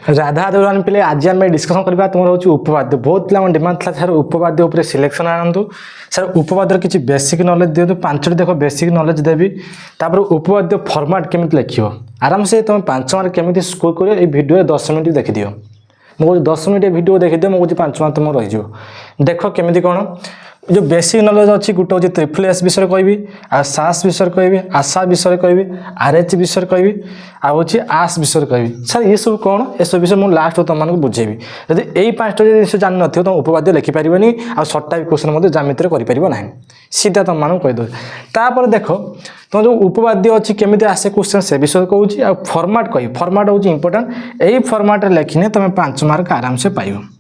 राधा दौरान पे आज आम डिस्कसन करवा तुम हूँ उपवाद्य बहुत पिला डिमांड था सर उपवाद्य उपर सिलेक्शन आनतु सर उपवाद्यर किसी बेसिक नॉलेज दिंतु 5टी देख बेसिक नॉलेज देवी तापर उपवाद्य फॉर्मेट केमी लिख आराम से तुम 5 मार्क केमी स्कोर कर ये भिडियो 10 मिनट देखी दियो मुझे 10 मिनट भिडियो देखी दियो मुझे 5 मार्क तुम रही देख केमी कौन जो बेसिक नॉलेज अच्छी गोटे हूँ ट्रिपल एस विषय कहि आ सास विषय कहि आशा विषय कहि आरएच विषय कहि आउे आस विषय कहि सर ये सब कौन ये सब विषय मुझे लास्ट तुमको बुझेबी जब यही 5टा जिन जान न तुम उपवाद्य लिखिपारे आ 7टा क्वेश्चन जामिति करना सीधा तुम कहीदे तापर देख तुम जो उपवाद्य अच्छी केमी आसे क्वेश्चन से विषय कहूँ आ फॉर्मेट कहि फॉर्मेट हूँ इंपोर्टाट यही फॉर्मेट लिखिने तुम 5 मार्क आराम से पाइब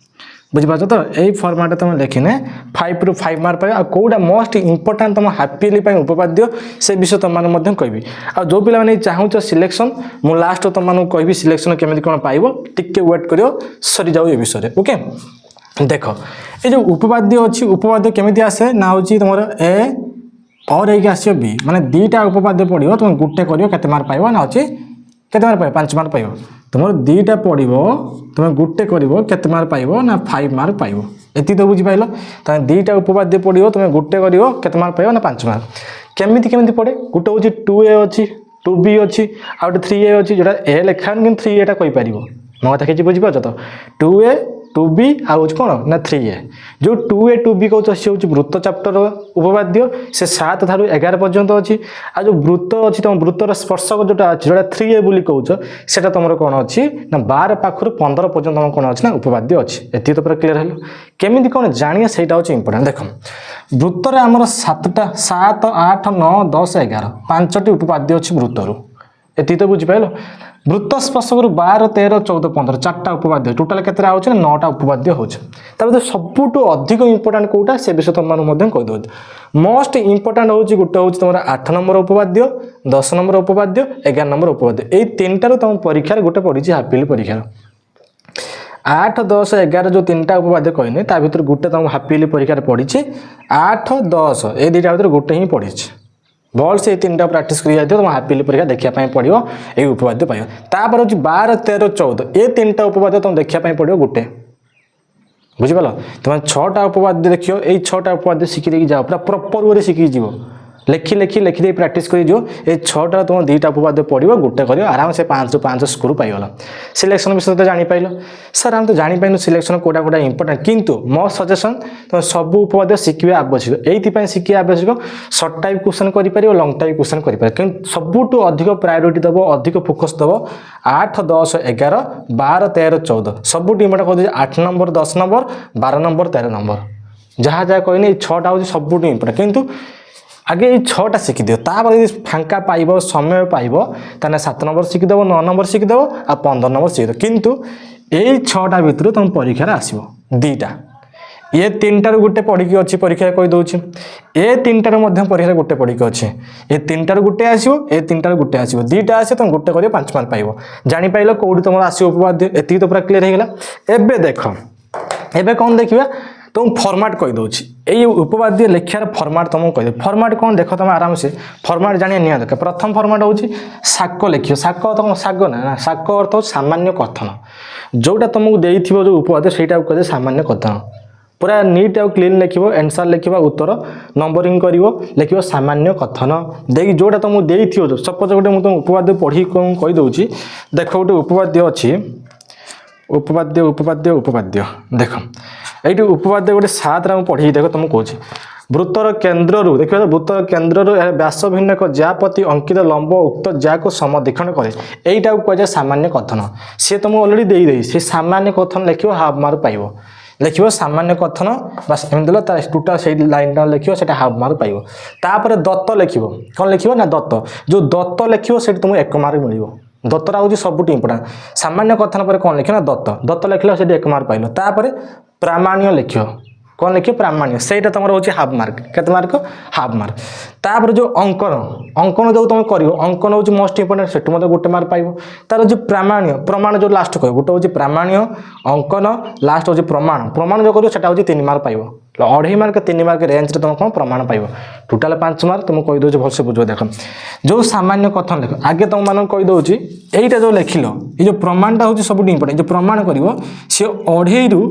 बुझीपार तो यही फॉर्मेट तुम लिखिने 5 ରୁ 5 मार्क पाइब आउटा मोस्ट इंपोर्टाट तुम हापिली उपवाद्य से विषय तुम कहि आ जो पिला चाहूच सिलेक्शन मु लास्ट तुमको कहि सिलेक्शन केमी कौन पाइब टिके वेट कर सरी जाऊ ये विषय ओके देख ये जो उपवाद्य अच्छी उपवाद्य केमी आसे ना हूँ तुम ए और एक आस बी माने 2टा उपवाद्य पड़ो तुम गोटे कर मार्क पाइब ना अच्छे केते मार्क पाइब 5 मार्क पाइब तुम 2टा पड़ो तुम गोटे कर मार्क पाइब ना 5 मार्क पाइब एति तो बुझीपाल तुम 2टा उपवाद्य पड़ो तुम गोटे कर मार्क पाइब ना 5 मार्क केमी पड़े गोटे हूँ 2A अच्छी 2B अच्छी आ गए 3A अच्छी जोटा ए लिखा कि 3A टा कहीपर मो कथा किसी बुझीपार तो 2A 2B आउँ कौन ना 3A जो 2A 2B कौच सी हूँ वृत्त चैप्टर उपवाद्य से 7 ठारू 11 पर्यंत अच्छी आ जो वृत्त अच्छी तुम वृत्तर स्पर्शक जोटा अच्छी जोटा 3A बोली कौच से तुम कौन अच्छी ना 12 पाखर 15 पर्यंत तुम कौन अच्छी ना उपवाद्य अच्छी एति तो पूरा क्लीयर है केमी कौन जानिए सहीटा हूँ इंपोर्टेंट देख वृत्तर आमर 7 8 9 10 11 5टी उपवाद्य अच्छी वृत्तर एति तो बुझीपाल वृत्त स्पर्शक 12 13 14 15 4टा उपवाद्य टोटाल केते 9टा उपवाद्य होते सबुठ अधिक इंपोर्टाट कौटा से विषय तुम कहीदे मोस्ट इंपोर्टाट हूँ गोटे हूँ तुम 8 नंबर उपवाद्य 10 नंबर उपवाद्य 11 नंबर उपवाद्य यही 3टारू तुम परीक्षार गोटे पड़ी हाफिली परीक्षार 8 10 11 जो 3टा उपवाद्य कहने ता भर गोटे तुम हाफिली परीक्षार पड़ी 8 10 ये 2टा भर गोटे ही पड़ी बल से 3टा प्राक्ट कर तुम हाफिली परीक्षा देखापी पड़ो ये उपवाद्य पाइब तापर हूँ 12 13 14 ये 3टा उपवाद्य तुम देखापी पड़ो गोटे बुझीपाल तुम 6टा उपवाद्य देख ये 6टा उपवाद्य शिखी जाओ पूरा प्रॉपर वे शिखी जीव लेखि लेखि लेखिदे प्राक्ट कर ये 6टा तुम 2टा उपवाद्य पड़ो गोटे कर आराम से 5 ରୁ 5 स्कोर पाइगल सिलेक्शन विषय तो जापाइल सर आम तो जापाइन सिलेक्शन कोटा कोटा इंपोर्टेंट किंतु मो सजेसन तुम सब उपवाद्य शिखा आवश्यक ये शिखा आवश्यक सर्ट टाइप क्वेश्चन कर लंग टाइप क्वेश्चन कर सबुठ अधिक प्रायोरिटी दब अधिक फोकस दब 8 10 11 12 13 14 सबुठ इंपोर्टेंट कर 8 नंबर 10 नंबर 12 नंबर 13 नंबर जहाँ जहाँ कहने 6टा हूँ सबुठ इंपोर्टेंट किंतु आगे ये 6टा शिखिदिव तापर यदि फांका पाइब समय पाइब ताने 7 नंबर शिखिदेव 9 नंबर शिखिदेव आ 15 नंबर शिखिदेव किंतु यही 6टा भितर तुम परीक्षा आसो 2टा ये 3टारू गोटे पढ़ी अच्छी परीक्षा कहीदे ये 3टारू परीक्षा गोटे पढ़ी अच्छे ये 3टारू गोटे आसो ये 3टारू गोटे आसो 2टा आसे तुम गोटे कर 5 मार्क पाइब जापाइल कौटी तुम आसो उपवाद्य एति तो पूरा क्लीयर होगा एबे देख एबे कौन देखा तुम फॉर्मेट कहीदे यही उपवाद्य लिखार फॉर्मेट तुमको कहीदे फॉर्मेट कौन देख तुम आराम से फॉर्मेट जानिए निया दरकार प्रथम फॉर्मेट हूँ साक लिख साक तुम साग ना साक अर्थ सामान्य कथन जोटा तुमको देथिबो जो उपवाद्य सेटा कहे सामान्य कथन पूरा नीट आउ क्लीन लिखिबो आंसर लिखिबो उत्तर नंबरिंग करिवो लिखिबो सामान्य कथन देखि जोटा तुमको देथिबो जो सपोज गोटे मु तुम उपवाद्य पढ़ी कहि दउची देखो गोटे उपवाद्य अछि उपवाद्य उपवाद्य उपवाद्य देख ये उपवाद्य गोटे 7 पढ़ी देख तुमको कौच वृत्तर केन्द्र देखिए वृत्तर केन्द्र व्यास भिन्न एक ज्यापति अंकित लंब उक्त ज्या को समदीक्षण करे यहीटा कहुए सामान्य कथन सी तुमको अलरेडी देदे से सामान्य कथन लिख हाफ मार्क पाइब लिख सामान्य कथन बस एमती टोटाल से लाइन लिख हाफ मार्क पाइब तापर दत्त लिख कौन लिख ना दत्त जो दत्त लिख से तुमको 1 मार्क मिल दत्तरा हूँ सबुठ इंपोर्टाट सामान्य कथन पर कौन लिख ना दत्त दत्त लिखला से 1 मार्क पाइल तापर प्रामाण्य लिख कौन लिख प्रामाण्य से तुम रोचे हाफ मार्क के मार्क हाफ मार्क तापर जो अंकन अंकन जो तुम कर अंकन हूँ मोस्ट इंपोर्टेंट से मतलब गोटे मार्क पाइब तार हूँ प्रामाण्य प्रमाण जो लास्ट कह गोटे हूँ प्रामाण्य अंकन लास्ट हूँ प्रमाण प्रमाण जो कर 3 मार्क पाइब 2.5 मार्क 3 मार्क रेंज तुम कौन प्रमाण पाइब टोटाल 5 मार्क तुम कहीदे भलसे बुझ देख जो सामान्य कथन लिख आगे तुम मान कहीदे यहीटा जो लिखिल ये प्रमाणटा हूँ सब इंपोर्टेंट जो प्रमाण कर सी 2.5 ରୁ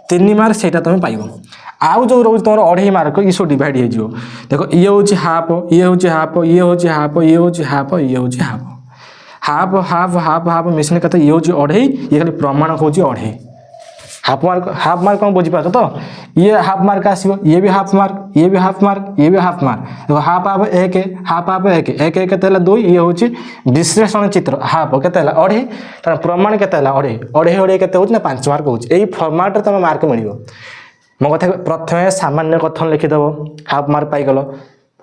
3 मार्क से तुम पाइब आउ जो रोज तुम 2.5 मार्क ये सब डिवाइड हो देख ये हूँ हाफ ये हूँ हाफ ये हूँ हाफ ये हूँ हाफ ये हूँ half half half half half mission कत ये हूँ 2.5 ये खाली प्रमाण हूँ 2.5 हाफ मार्क कौन बुझीपार तो ये हाफ मार्क आसो ये भी हाफ मार्क ये भी हाफ मार्क ये भी हाफ मार्क देखो हाफ हाफ एक हाफ हाफ एक एक एक 2 ये हूँ विश्लेषण चित्र हाफ के 2.5 प्रमाण के 2.5 के 5 मार्क हो फर्माट तुम मार्क मिल मो कथा प्रथम सामान्य कथन लिखिदेव हाफ मार्क पाइगल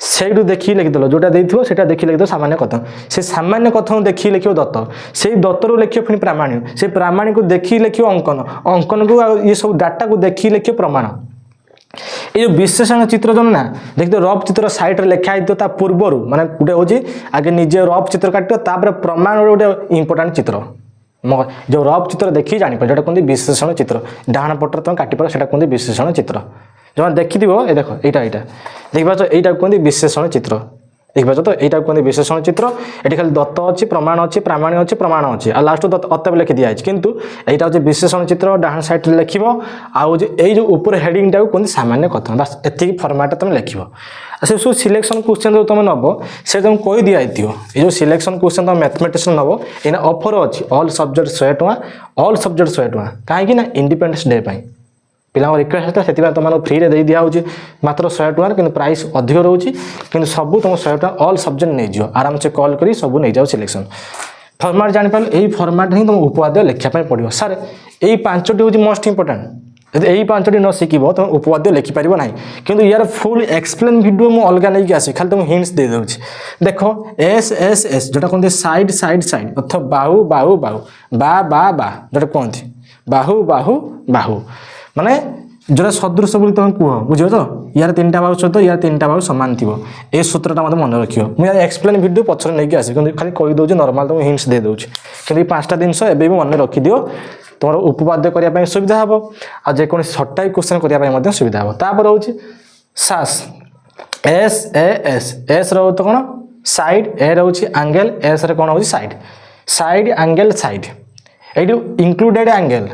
से देखिए लिखिदेल जोटा देखो से देखिए लिखिद सामान्य कथन से सामान्य कथन देखिए लिखो दत्त से दत्त रू लिखियो फिर प्रामाण्य से प्रामाण्य को देखिए लिखियो अंकन अंकन को ये सब डाटा को देखिए लिखियो प्रमाण ये जो विश्लेषण चित्र जो ना देखते रफ चित्र साइड लिखाई पूर्वर माने गोटे हूँ आगे निजे रफ चित्र काट प्रमाण गोटे इंपोर्टाट चित्र जो रफ चित्र देखिए जापर जो कहते विश्लेषण चित्र डाण पटर तुम काटिपर से कहते विश्लेषण चित्र जो देखी ये देख यहाँ देखिए यहाँ कहते विश्लेषण चित्र देखिए तो यहाँ कहते विश्लेषण चित्र ये खाली दत्त अच्छी प्रमाण अच्छी प्रामाण्य अच्छी प्रमाण अच्छी आ लास्ट अतव लिखि दिखाई किंतु यहाँ हूँ विश्लेषण चित्र डाण साइड लिख जो ऊपर हेडिंग टाइम कहते सामान्य कथन बस एति फर्माट तुम लिख से सब सिलेक्शन क्वेश्चन जो तुम नब से तुम कही दिखाई ये जो सिलेक्शन क्वेश्चन तुम मैथमेटिक्स नब ये ऑफर अच्छी ऑल सब्जेक्ट 100 टଙ୍କା ऑल सब्जेक्ट 100 टଙ୍କା कहीं इंडिपेंडेंस डे पिला रिक्वेस्ट होता है तुम फ्री में दे दिखाई मात्र 100 टଙ୍କା कि प्राइस अधिक रोचे कि सब तुम 100 टଙ୍କା ऑल सब्जेक्ट नहीं जाओ आराम से कॉल कर सब नहीं जाओ सिलेक्शन फर्माट जापर यही फर्माट ही तुम उपवाद्य लिखापी पड़ो सर यही 5टी हूँ मोस्ट इंपोर्टेंट यदि यही 5टी न शिख तुम उपवाद्य लिखिपार ना कि यार फुल एक्सप्लेन वीडियो मुझे अलग नहीं आसी खाली तुम हिंट्स दे दूसरी देख एस एस एस जोटा कहते साइड साइड साइड अर्थात बाहु बाहु बाहु बा जोटा कहते बाहु बाहु बाहु माने जोटा सदृश बोली तुम कह बुझ तो यार 3टा बाहु सहित यार 3टा बाहु सामान थी ए सूत्रटा मतलब मन रखियो मुझे एक्सप्लेन वीडियो पछर नहीं आसी खाली कहीदे नॉर्मल तुम हिंट्स दे दूसरी कि 5टा जिनस एवं मन रखिदियो तुम उपवाद्य करने सुविधा हम आ जेको सर्ट टाइप क्वेश्चन करने सुविधा हम तापर हूँ सास एस ए एस एस रो तो कौन साइड ए रोचे एंगल एस रे कौन हो साइड साइड एंगल साइड ये इंक्लूडेड एंगल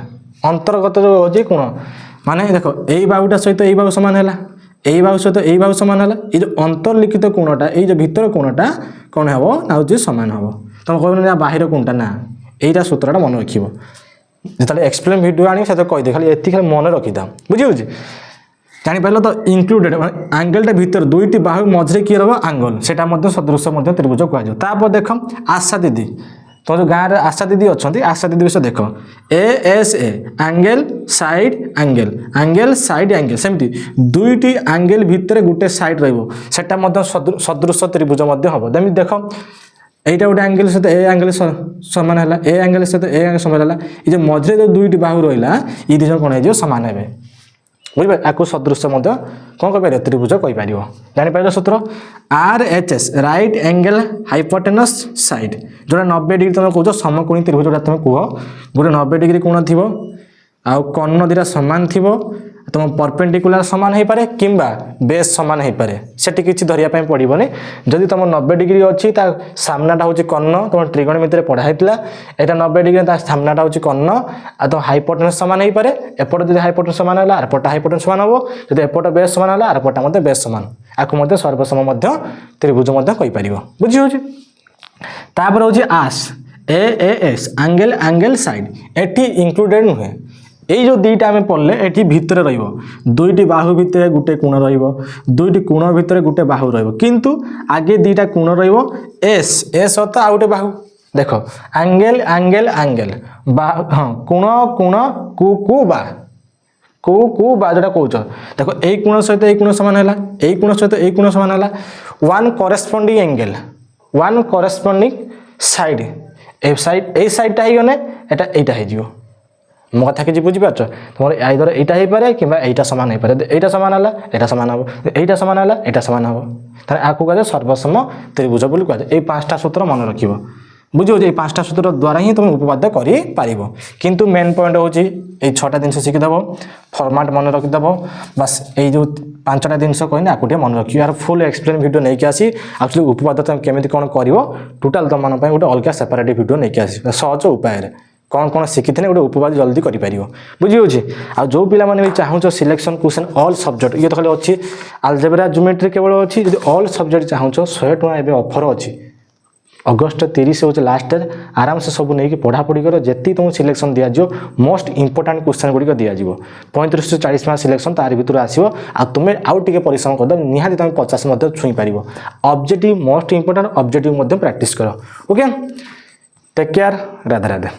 अंतर्गत जो हो कौन माने देखो यही बाहुटा सहित यही बाहु सामान है यही बाहु सहित यही बाहु सामान है ये जो अंतर्लिखित कोणटा ये जो भीतर कोणटा कौन हम ना हूँ सामान हम तुम कह बाहर कोणटा ना यहीटा सूत्रटा मन रख जो एक्सप्लेन वीडियो आनी से कहीदे खाली ये खाली मन रखीथा बुझे जापर तो इंक्लूडेड एंगलटा भीतर 2टी बाहु मझे किए रहा एंगल से सदृश त्रिभुज कह देख आशा दीदी तुम जो गाँव में आशा दीदी अच्छा आशा दीदी विषय देख A S A angle side angle angle side angle सेमती 2टी एंगल भितर गोटे साइड रहा सदृश त्रिभुज हम देख यहीटा गोटे एंगल सहित ए एंगल सामान है ए एंगल सहित ए एंगल सामान है ये मझे जो 2टी बाहु रहा ये दिज कौन हो सामान है बुझे आपको सदृश कौन कह त्रिभुज कहीपर जापर सूत्र R H S right angle hypotenuse side जोटा 90 डिग्री तुम कह समकोणी त्रिभुज जोटा तुम कह गोटे 90 डिग्री कोण थी आ कर्ण दीटा सामान थी तुम परपेंडिकुलर सामान हो पारे किंबा बेस सामान हो पारे सेठी किसी धरिया पड़ोनी जदि तुम 90 डिग्री अच्छी सामनाटा हूँ कर्ण तुम ट्रिगोनोमेट्री पढ़ाई यहाँ 90 डिग्री सामनाटा हूँ कर्ण आ तुम हाइपोटेनस सामान हो पारे एपट जब हाइपोटेनस सामान है आरपटा हाइपोटेनस सामान हम जब एपट बेस सामान है आरपटा बेस सामान आपको सर्वसम त्रिभुज कहीपर बुझी हो तापर हूँ as A S angle angle side एटी इंक्लूडेड नुहे यही जो 2टा आम पढ़ले ये भितर रुईटी बाहु भितर गोटे कोण रुईटी कोण भितर गोटे बाहु किंतु आगे 2टा कोण एस एस अर्थ आ गए बाहु देख एंगल एंगल एंगल हाँ कोण कोण कु बा जोटा कौच देख यही कोण सहित यही कोण सामान है यही कोण सहित यही कोण सामान है one corresponding angle one corresponding side A साइडटा गने यहाँ ମୋ କଥା କିଛି ବୁଝିପାରୁଛ ତୁମର ଆଇଦର ଏଇଟା ହେଇପାରେ କିମ୍ବା ଏଇଟା ସମାନ ହେଇପାରେ ଏଇଟା ସମାନ ହେଲା ଏଇଟା ସମାନ ହେବ ଏଇଟା ସମାନ ହେଲା ଏଇଟା ସମାନ ହେବ ତାହେଲେ ଆକୁ କୁହାଯାଏ ସର୍ବସମ ତ୍ରିଭୁଜ ବୋଲି କୁହାଯାଏ। ଏଇ 5ଟା ସୂତ୍ର ମନେ ରଖିବ ବୁଝିହେଉଛି। ଏଇ 5ଟା ସୂତ୍ର ଦ୍ୱାରା ହିଁ ତୁମେ ଉପପାଦ୍ୟ କରିପାରିବ କିନ୍ତୁ ମେନ୍ ପଏଣ୍ଟ ହେଉଛି ଏଇ 6ଟା ଜିନିଷ ଶିଖିଦେବ ଫର୍ମାଟ୍ ମନେ ରଖିଦେବ ବାସ୍ ଏଇ ଯେଉଁ 5ଟା ଜିନିଷ କହିନି ଆକୁ ଟିକେ ମନେ ରଖିବ। ୟାର ଫୁଲ୍ ଏକ୍ସପ୍ଲେନ୍ ଭିଡ଼ିଓ ନେଇକି ଆସି ଆକ୍ଚୁଆଲି ଉପପାଦ୍ୟ ତୁମେ କେମିତି କ'ଣ କରିବ ଟୋଟାଲ୍ ତୁମମାନଙ୍କ ପାଇଁ ଗୋଟେ ଅଲଗା ସେପାରେଟ୍ ଭିଡ଼ିଓ ନେଇକି ଆସିବ ସହଜ ଉପାୟରେ କ'ଣ ଶିଖିଥିଲେ ଗୋଟେ ଉପପାଦ୍ୟ ଜଲ୍ଦି କରିପାରିବ ବୁଝିହେଉଛି। ଆଉ ଯେଉଁ ପିଲାମାନେ ବି ଚାହୁଁଛ ସିଲେକ୍ସନ୍ କ୍ୱେଶ୍ଚନ୍ ଅଲ୍ ସବଜେକ୍ଟ ଇଏ ତ ଖାଲି ଅଛି ଆଲଜେବ୍ରା ଜିଓମେଟ୍ରି କେବଳ ଅଛି ଯଦି ଅଲ୍ ସବଜେକ୍ଟ ଚାହୁଁଛ 100 ଟଙ୍କା ଏବେ ଅଫର୍ ଅଛି ଅଗଷ୍ଟ 30 ହେଉଛି ଲାଷ୍ଟ ଡେଟ୍ ଆରାମସେ ସବୁ ନେଇକି ପଢ଼ାପଢ଼ି କର ଯେତିକି ତୁମକୁ ସିଲେକ୍ସନ୍ ଦିଆଯିବ ମୋଷ୍ଟ ଇମ୍ପୋର୍ଟାଣ୍ଟ କ୍ୱେଶ୍ଚନ୍ ଗୁଡ଼ିକ ଦିଆଯିବ 35 ରୁ 40 ମାର୍କ ସିଲେକ୍ସନ୍ ତାରି ଭିତରୁ ଆସିବ ଆଉ ତୁମେ ଆଉ ଟିକେ ପରିଶ୍ରମ କରିଦେବ ନିହାତି ତୁମେ 50 ମଧ୍ୟ ଛୁଇଁ ପାରିବ। ଅବଜେକ୍ଟିଭ୍ ମୋଷ୍ଟ ଇମ୍ପୋର୍ଟାଣ୍ଟ ଅବଜେକ୍ଟିଭ୍ ମଧ୍ୟ ପ୍ରାକ୍ଟିସ୍ କର okay take care Radhe Radhe.